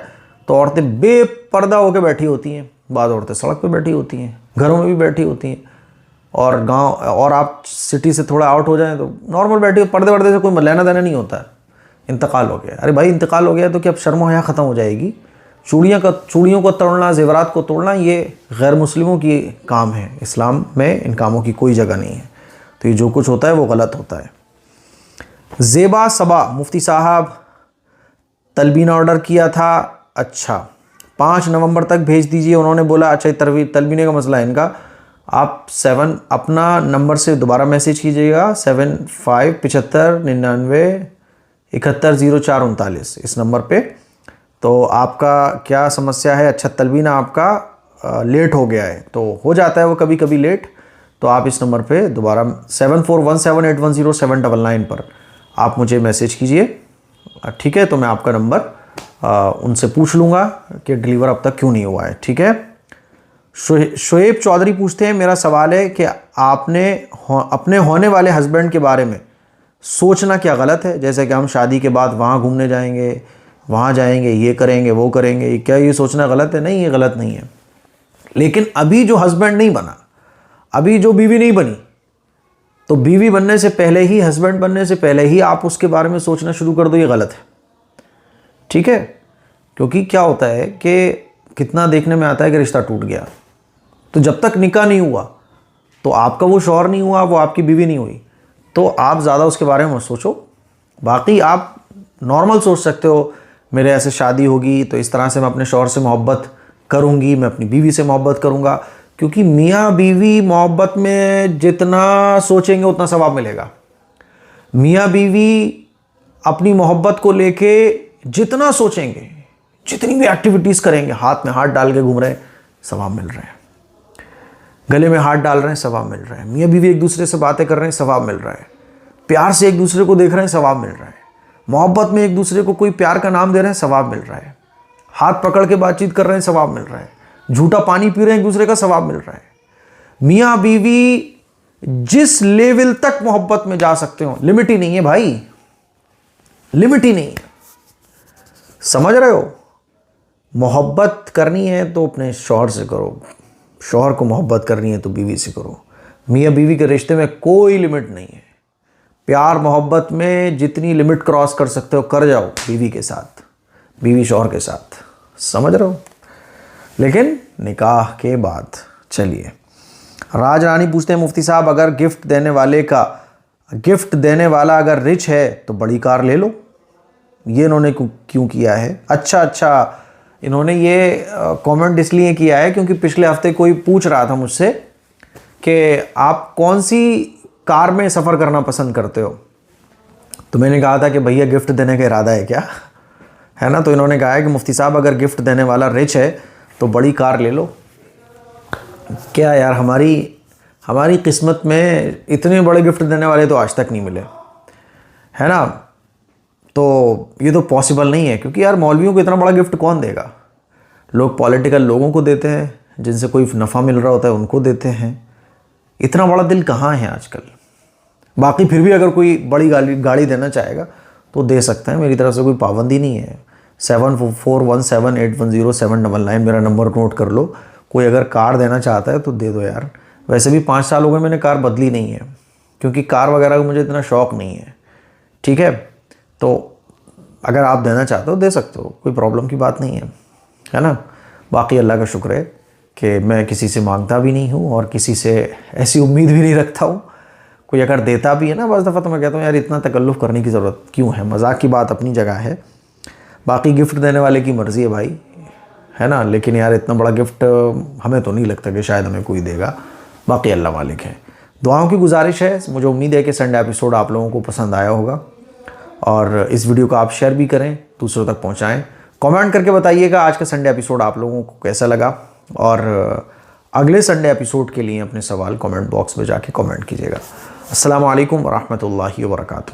तो औरतें बेपर्दा होकर बैठी होती हैं, बाद औरतें सड़क पे बैठी होती हैं, घरों में भी बैठी होती हैं, और गांव और आप सिटी से थोड़ा आउट हो जाएं तो नॉर्मल बैठी हो, पर्दे वर्दे से कोई लेना देना नहीं होता है। इंतकाल हो गया, अरे भाई इंतकाल हो गया तो क्या अब शर्म हया ख़त्म हो जाएगी? चूड़ियों को तोड़ना, ज़ेवरात को तोड़ना ये गैर मुस्लिमों की काम है। इस्लाम में इन कामों की कोई जगह नहीं है। तो ये जो कुछ होता है वो गलत होता है। ज़ेबा सबा, मुफ्ती साहब तलबीना ऑर्डर किया था, अच्छा 5 नवंबर तक भेज दीजिए। उन्होंने बोला अच्छा तलबीने का मसला है इनका, आप 7 अपना नंबर से दोबारा मैसेज कीजिएगा, 757599710439 इस नंबर पे। तो आपका क्या समस्या है? अच्छा तलबीना आपका लेट हो गया है, तो हो जाता है वो कभी कभी लेट, तो आप इस नंबर पे दोबारा 7417810799 पर आप मुझे मैसेज कीजिए, ठीक है। तो मैं आपका नंबर उनसे पूछ लूँगा कि डिलीवर अब तक क्यों नहीं हुआ है, ठीक है। शोएब चौधरी पूछते हैं, मेरा सवाल है कि आपने अपने होने वाले हस्बैंड के बारे में सोचना क्या गलत है? जैसे कि हम शादी के बाद वहाँ घूमने जाएंगे, वहाँ जाएंगे, ये करेंगे, वो करेंगे, क्या ये सोचना गलत है? नहीं, ये गलत नहीं है। लेकिन अभी जो हस्बैंड नहीं बना, अभी जो बीवी नहीं बनी, तो बीवी बनने से पहले ही, हस्बैंड बनने से पहले ही आप उसके बारे में सोचना शुरू कर दो, ये गलत है, ठीक है। क्योंकि क्या होता है कि कितना देखने में आता है कि रिश्ता टूट गया, तो जब तक निकाह नहीं हुआ तो आपका वो शौहर नहीं हुआ, वो आपकी बीवी नहीं हुई, तो आप ज़्यादा उसके बारे में मत सोचो। बाकी आप नॉर्मल सोच सकते हो, मेरे ऐसे शादी होगी तो इस तरह से मैं अपने शौहर से मोहब्बत करूँगी, मैं अपनी बीवी से मोहब्बत करूँगा। क्योंकि मियाँ बीवी मोहब्बत में जितना सोचेंगे उतना सवाब मिलेगा। मियाँ बीवी अपनी मोहब्बत को लेके जितना सोचेंगे, जितनी भी एक्टिविटीज़ करेंगे, हाथ में हाथ डाल के घूम रहे हैं, सवाब मिल रहे हैं, गले में हाथ डाल रहे हैं, सवाब मिल रहा है, मियाँ बीवी एक दूसरे से बातें कर रहे हैं, सवाब मिल रहा है, प्यार से एक दूसरे को देख रहे हैं, सवाब मिल रहा है, मोहब्बत में एक दूसरे को कोई प्यार का नाम दे रहे हैं, सवाब मिल रहा है, हाथ पकड़ के बातचीत कर रहे हैं, सवाब मिल रहा है, झूठा पानी पी रहे हैं एक दूसरे का, सवाब मिल रहा है। मियाँ बीवी जिस लेवल तक मोहब्बत में जा सकते हो, लिमिट ही नहीं है भाई, लिमिट ही नहीं है, समझ रहे हो। मोहब्बत करनी है तो अपने शौहर से करो, शौहर को मोहब्बत करनी है तो बीवी से करो। मियाँ बीवी के रिश्ते में कोई लिमिट नहीं है। प्यार मोहब्बत में जितनी लिमिट क्रॉस कर सकते हो कर जाओ बीवी के साथ, बीवी शौहर के साथ, समझ रहे हो। लेकिन निकाह के बाद। चलिए, राज रानी पूछते हैं, मुफ्ती साहब अगर गिफ्ट देने वाला अगर रिच है तो बड़ी कार ले लो। ये इन्होंने क्यों किया है? अच्छा, इन्होंने ये कमेंट इसलिए किया है क्योंकि पिछले हफ्ते कोई पूछ रहा था मुझसे कि आप कौन सी कार में सफ़र करना पसंद करते हो। तो मैंने कहा था कि भैया गिफ्ट देने का इरादा है क्या, है ना। तो इन्होंने कहा है कि मुफ्ती साहब अगर गिफ्ट देने वाला रिच है तो बड़ी कार ले लो। क्या यार, हमारी किस्मत में इतने बड़े गिफ्ट देने वाले तो आज तक नहीं मिले, है ना। तो ये तो पॉसिबल नहीं है क्योंकि यार मौलवियों को इतना बड़ा गिफ्ट कौन देगा। लोग पॉलिटिकल लोगों को देते हैं, जिनसे कोई नफ़ा मिल रहा होता है उनको देते हैं। इतना बड़ा दिल कहाँ है आजकल। बाकी फिर भी अगर कोई बड़ी गाड़ी देना चाहेगा तो दे सकते हैं, मेरी तरफ से कोई पाबंदी नहीं है। 7417810799 मेरा नंबर नोट कर लो। कोई अगर कार देना चाहता है तो दे दो यार। वैसे भी 5 साल हो गए मैंने कार बदली नहीं है क्योंकि कार वगैरह का मुझे इतना शौक़ नहीं है, ठीक है। तो अगर आप देना चाहते हो दे सकते हो, कोई प्रॉब्लम की बात नहीं है ना। बाकी अल्लाह का शुक्र है कि मैं किसी से मांगता भी नहीं हूँ और किसी से ऐसी उम्मीद भी नहीं रखता हूँ। कोई अगर देता भी है ना बस दफ़ा तो मैं कहता हूँ यार इतना तकल्लुफ़ करने की ज़रूरत क्यों है। मजाक की बात अपनी जगह है, बाकी गिफ्ट देने वाले की मर्ज़ी है भाई, है ना। लेकिन यार इतना बड़ा गिफ्ट हमें तो नहीं लगता कि शायद हमें कोई देगा। बाकी अल्लाह मालिक है। दुआओं की गुजारिश है, मुझे उम्मीद है कि संडे एपिसोड आप लोगों को पसंद आया होगा और इस वीडियो को आप शेयर भी करें, दूसरों तक पहुँचाएँ। कमेंट करके बताइएगा आज का संडे एपिसोड आप लोगों को कैसा लगा और अगले संडे एपिसोड के लिए अपने सवाल कमेंट बॉक्स में जाके कमेंट कीजिएगा। अस्सलामु अलैकुम व रहमतुल्लाहि व बरकातुहू।